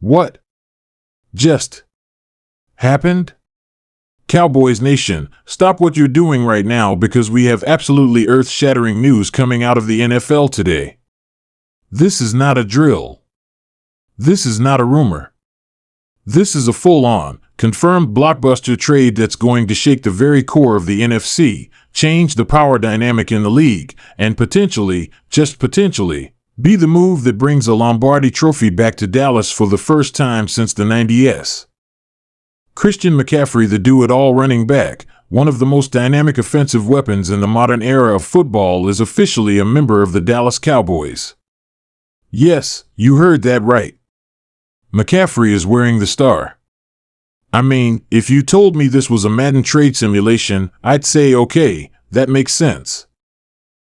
What just happened? Cowboys Nation, stop what you're doing right now because we have absolutely earth-shattering news coming out of the NFL today. This is not a drill. This is not a rumor. This is a full-on, confirmed blockbuster trade that's going to shake the very core of the NFC, change the power dynamic in the league, and potentially, just potentially, be the move that brings a Lombardi trophy back to Dallas for the first time since the 90s. Christian McCaffrey, the do-it-all running back, one of the most dynamic offensive weapons in the modern era of football, is officially a member of the Dallas Cowboys. Yes, you heard that right. McCaffrey is wearing the star. I mean, if you told me this was a Madden trade simulation, I'd say okay, that makes sense.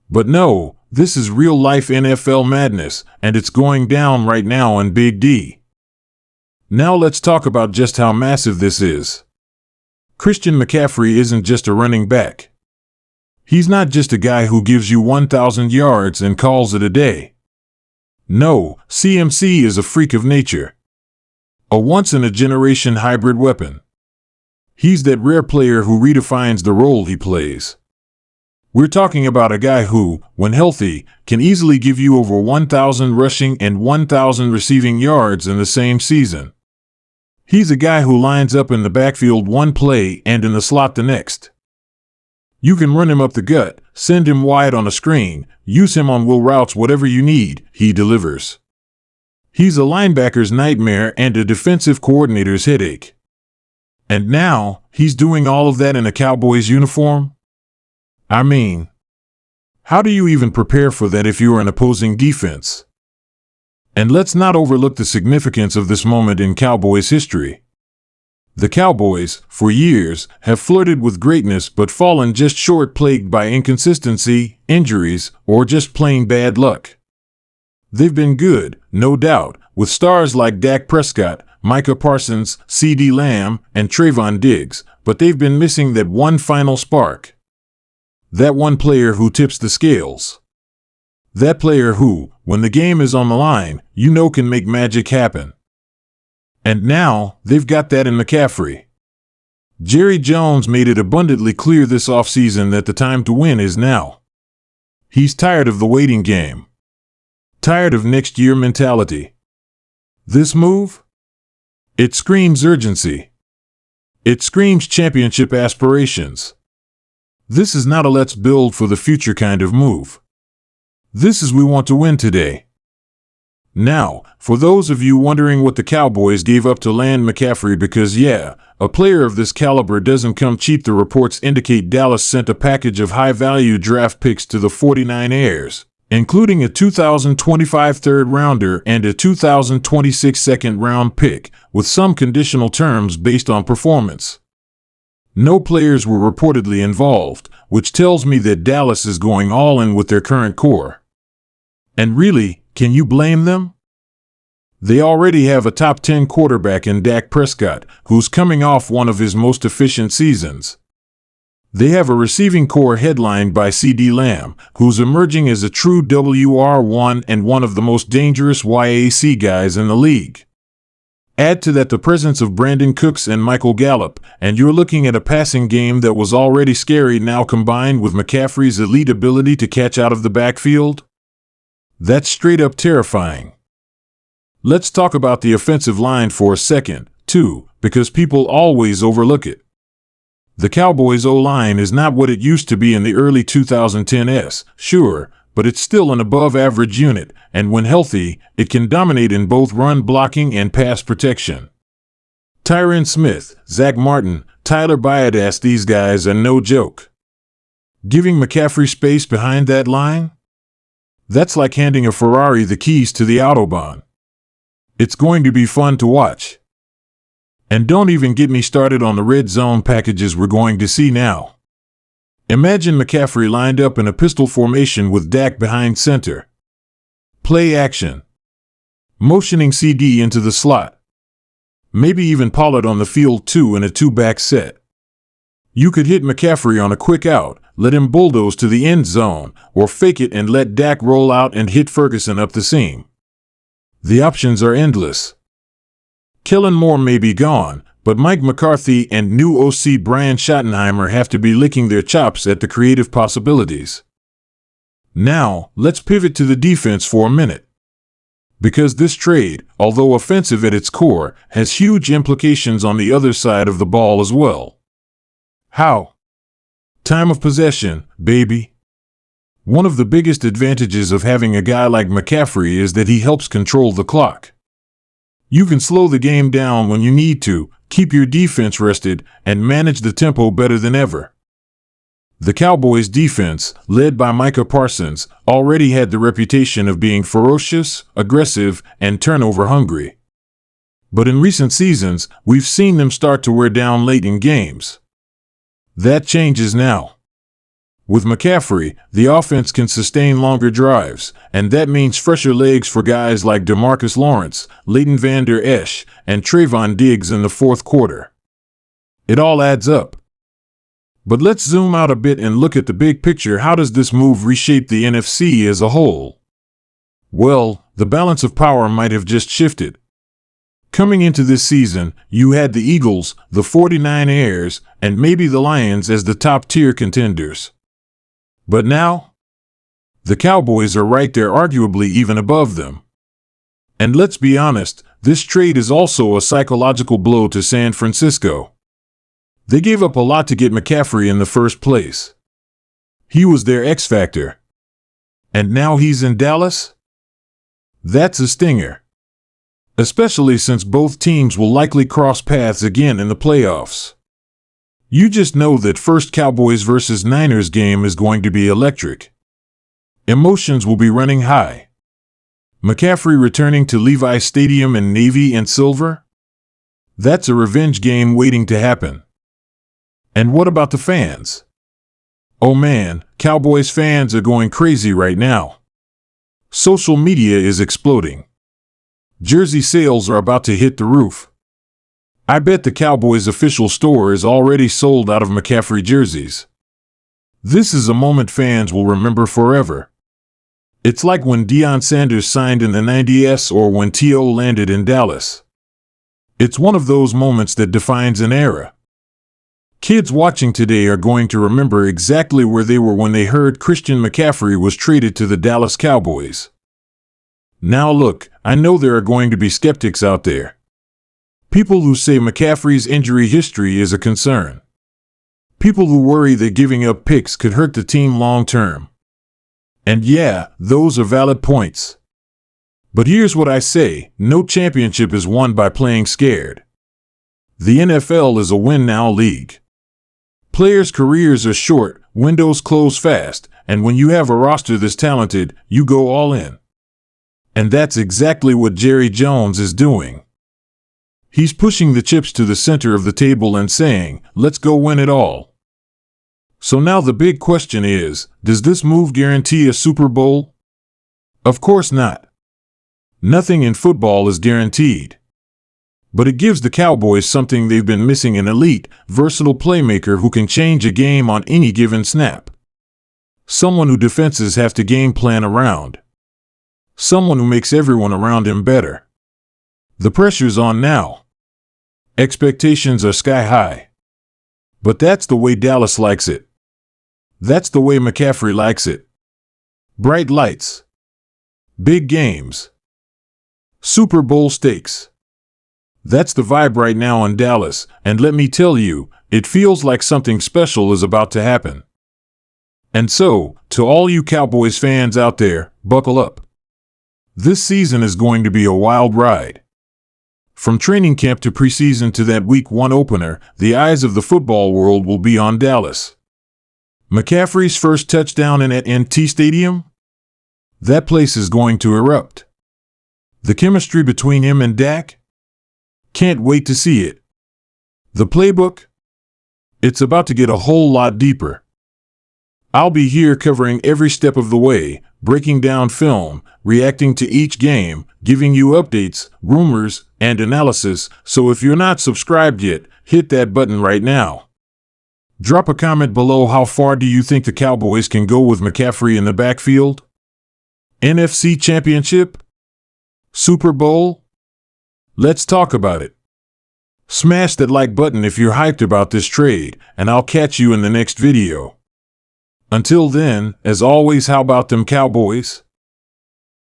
But no, this is real-life NFL madness, and it's going down right now in Big D. Now let's talk about just how massive this is. Christian McCaffrey isn't just a running back. He's not just a guy who gives you 1,000 yards and calls it a day. No, CMC is a freak of nature. A once-in-a-generation hybrid weapon. He's that rare player who redefines the role he plays. We're talking about a guy who, when healthy, can easily give you over 1,000 rushing and 1,000 receiving yards in the same season. He's a guy who lines up in the backfield one play and in the slot the next. You can run him up the gut, send him wide on a screen, use him on wheel routes, whatever you need, he delivers. He's a linebacker's nightmare and a defensive coordinator's headache. And now, he's doing all of that in a Cowboys uniform? I mean, how do you even prepare for that if you're an opposing defense? And let's not overlook the significance of this moment in Cowboys history. The Cowboys, for years, have flirted with greatness but fallen just short, plagued by inconsistency, injuries, or just plain bad luck. They've been good, no doubt, with stars like Dak Prescott, Micah Parsons, CeeDee Lamb, and Trayvon Diggs, but they've been missing that one final spark. That one player who tips the scales. That player who, when the game is on the line, you know can make magic happen. And now, they've got that in McCaffrey. Jerry Jones made it abundantly clear this offseason that the time to win is now. He's tired of the waiting game. Tired of next year mentality. This move? It screams urgency. It screams championship aspirations. This is not a let's build for the future kind of move. This is we want to win today. Now, for those of you wondering what the Cowboys gave up to land McCaffrey, because yeah, a player of this caliber doesn't come cheap, the reports indicate Dallas sent a package of high-value draft picks to the 49ers, including a 2025 third-rounder and a 2026 second-round pick, with some conditional terms based on performance. No players were reportedly involved, which tells me that Dallas is going all in with their current core. And really, can you blame them? They already have a top 10 quarterback in Dak Prescott, who's coming off one of his most efficient seasons. They have a receiving core headlined by CeeDee Lamb, who's emerging as a true WR1 and one of the most dangerous YAC guys in the league. Add to that the presence of Brandon Cooks and Michael Gallup, and you're looking at a passing game that was already scary, now combined with McCaffrey's elite ability to catch out of the backfield. That's straight up terrifying. Let's talk about the offensive line for a second, too, because people always overlook it. The Cowboys' O-line is not what it used to be in the early 2010s, sure, but it's still an above-average unit, and when healthy, it can dominate in both run blocking and pass protection. Tyron Smith, Zach Martin, Tyler Biadasz, these guys are no joke. Giving McCaffrey space behind that line? That's like handing a Ferrari the keys to the Autobahn. It's going to be fun to watch. And don't even get me started on the red zone packages we're going to see now. Imagine McCaffrey lined up in a pistol formation with Dak behind center. Play action. Motioning CD into the slot. Maybe even Pollard on the field too in a two-back set. You could hit McCaffrey on a quick out, let him bulldoze to the end zone, or fake it and let Dak roll out and hit Ferguson up the seam. The options are endless. Kellen Moore may be gone, but Mike McCarthy and new OC Brian Schottenheimer have to be licking their chops at the creative possibilities. Now, let's pivot to the defense for a minute. Because this trade, although offensive at its core, has huge implications on the other side of the ball as well. How? Time of possession, baby. One of the biggest advantages of having a guy like McCaffrey is that he helps control the clock. You can slow the game down when you need to, keep your defense rested, and manage the tempo better than ever. The Cowboys' defense, led by Micah Parsons, already had the reputation of being ferocious, aggressive, and turnover-hungry. But in recent seasons, we've seen them start to wear down late in games. That changes now. With McCaffrey, the offense can sustain longer drives, and that means fresher legs for guys like DeMarcus Lawrence, Leighton Vander Esch, and Trayvon Diggs in the fourth quarter. It all adds up. But let's zoom out a bit and look at the big picture. How does this move reshape the NFC as a whole? Well, the balance of power might have just shifted. Coming into this season, you had the Eagles, the 49ers, and maybe the Lions as the top-tier contenders. But now, the Cowboys are right there, arguably even above them. And let's be honest, this trade is also a psychological blow to San Francisco. They gave up a lot to get McCaffrey in the first place. He was their X factor. And now he's in Dallas? That's a stinger. Especially since both teams will likely cross paths again in the playoffs. You just know that first Cowboys versus Niners game is going to be electric. Emotions will be running high. McCaffrey returning to Levi's Stadium in navy and silver? That's a revenge game waiting to happen. And what about the fans? Oh man, Cowboys fans are going crazy right now. Social media is exploding. Jersey sales are about to hit the roof. I bet the Cowboys' official store is already sold out of McCaffrey jerseys. This is a moment fans will remember forever. It's like when Deion Sanders signed in the 90s or when T.O. landed in Dallas. It's one of those moments that defines an era. Kids watching today are going to remember exactly where they were when they heard Christian McCaffrey was traded to the Dallas Cowboys. Now look, I know there are going to be skeptics out there. People who say McCaffrey's injury history is a concern. People who worry that giving up picks could hurt the team long term. And yeah, those are valid points. But here's what I say, no championship is won by playing scared. The NFL is a win-now league. Players' careers are short, windows close fast, and when you have a roster this talented, you go all in. And that's exactly what Jerry Jones is doing. He's pushing the chips to the center of the table and saying, let's go win it all. So now the big question is, does this move guarantee a Super Bowl? Of course not. Nothing in football is guaranteed. But it gives the Cowboys something they've been missing: an elite, versatile playmaker who can change a game on any given snap. Someone who defenses have to game plan around. Someone who makes everyone around him better. The pressure's on now. Expectations are sky high. But that's the way Dallas likes it. That's the way McCaffrey likes it. Bright lights. Big games. Super Bowl stakes. That's the vibe right now in Dallas, and let me tell you, it feels like something special is about to happen. And so, to all you Cowboys fans out there, buckle up. This season is going to be a wild ride. From training camp to preseason to that Week 1 opener, the eyes of the football world will be on Dallas. McCaffrey's first touchdown in AT&T Stadium? That place is going to erupt. The chemistry between him and Dak? Can't wait to see it. The playbook? It's about to get a whole lot deeper. I'll be here covering every step of the way, breaking down film, reacting to each game, giving you updates, rumors, and analysis, so if you're not subscribed yet, hit that button right now. Drop a comment below. How far do you think the Cowboys can go with McCaffrey in the backfield? NFC Championship? Super Bowl? Let's talk about it. Smash that like button if you're hyped about this trade, and I'll catch you in the next video. Until then, as always, how about them Cowboys?